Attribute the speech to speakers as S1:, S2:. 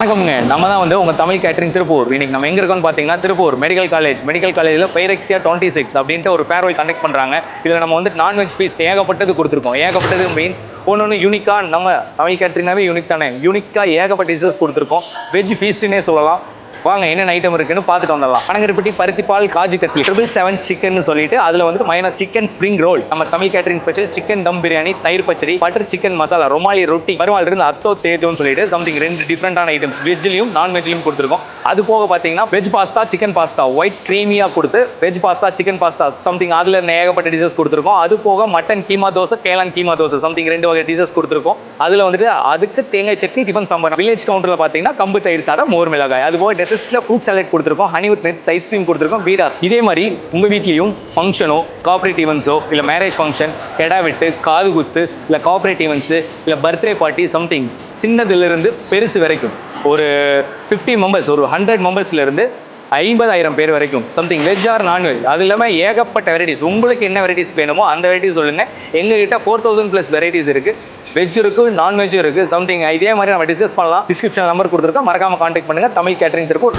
S1: வணக்கம்ங்க. நம்ம தான் உங்க தமிழ் கேட்டரிங் திருப்பூர். இன்னைக்கு நம்ம எங்க இருக்கோம்னு பார்த்தீங்கன்னா, திருப்பூர் மெடிக்கல் காலேஜ்ல பைரெக்ஸியா 26 அப்படின்ட்டு ஒரு ஃபேர்வெல் கண்டக்ட் பண்றாங்க. இதுல நம்ம நான்வெஜ் ஃபீஸ்ட் ஏகப்பட்டது கொடுத்துருக்கோம். ஏகப்பட்டது மீன்ஸ் ஒன்று யூனிக்கா, நம்ம தமிழ் கேட்டரிங்னாவே யூனிக் தானே. யூனிக்கா ஏகப்பட்ட டிஷஸ் கொடுத்துருக்கோம். வெஜ் ஃபீஸ்ட்னே சொல்லலாம். வாங்க என்னென்ன ஐட்டம் இருக்குன்னு பார்த்துட்டு வந்துடலாம். பனங்கருப்பட்டி, பருத்திப்பால், காஜு கட்லி, 777 சிக்கன் சொல்லிட்டு அதுல மைனஸ் சிக்கன் ஸ்ப்ரிங் ரோல், நம்ம தமிழ் கேட்டரிங் ஸ்பெஷல் சிக்கன் தம் பிரியாணி, தயிர் பச்சடி, பட்டர் சிக்கன் மசாலா, ரொமாலி ரொட்டி, பருவால் இருந்து அத்தோ தேஜோன்னு சொல்லிட்டு சம்திங் 2 டிஃப்ரெண்டான ஐட்டம்ஸ் வெஜ்லையும் நான்வெஜ்லையும் கொடுத்துருக்கோம். அது போக பார்த்தீங்கன்னா veg pasta, chicken pasta, white கிரீமியா கொடுத்து veg pasta, chicken pasta something அதுல ஏகப்பட்ட டிஷஸ் கொடுத்துருக்கோம். அது போக மட்டன் கீமா தோசை, கேலான் கீமா தோசை சம்திங் 2 வகை டிஷஸ் கொடுத்துருக்கோம். அதுல அதுக்கு தேங்காய் சட்னி, டிஃபன் சாம்பார். வில்லேஜ் கவுண்டர்ல பார்த்தீங்கன்னா கம்பு தயிர் சாதம், மோர் மிளகாய். அது போக டெசர்ட்ஸ்ல ஃப்ரூட் சாலட் கொடுத்துருக்கோம், ஹனி வித் நட்ஸ் ஐஸ்கிரீம் கொடுத்துருக்கோம், பீடாஸ். இதே மாதிரி உங்க வீட்லயும் ஃபங்க்ஷனோ, கார்ப்பரேட் ஈவெண்ட்ஸோ, இல்ல மேரேஜ் ஃபங்க்ஷன், கெடா வெட்டு, காது குத்து, இல்ல கார்ப்பரேட் ஈவெண்ட்ஸ், இல்ல பர்த்டே பார்ட்டி சம்திங் சின்னதுல இருந்து பெருசு வரைக்கும் ஒரு 50 மெம்பர்ஸ், ஒரு 100 மெம்பர்ஸ்ல இருந்து 50,000 பேர் வரைக்கும் சம்திங் வெஜ் ஆர் நான்வெஜ். அது இல்லாமல் ஏகப்பட்ட வெரைட்டிஸ். உங்களுக்கு என்ன வெரைட்டிஸ் வேணுமோ அந்த வெரைட்டிஸ் சொல்லுங்க. எங்ககிட்ட 4000+ வெரைட்டிஸ் இருக்கு. வெஜ் இருக்கு, நான்வெஜ் இருக்கு சம்திங். இதே மாதிரி நம்ம டிஸ்கஸ் பண்ணலாம். டிஸ்கிரிப்ஷன் நம்பர் கொடுத்துருக்கோம், மறக்காம கான்டாக்ட் பண்ணுங்க. தமிழ் கேட்டரிங் திருப்பூர்.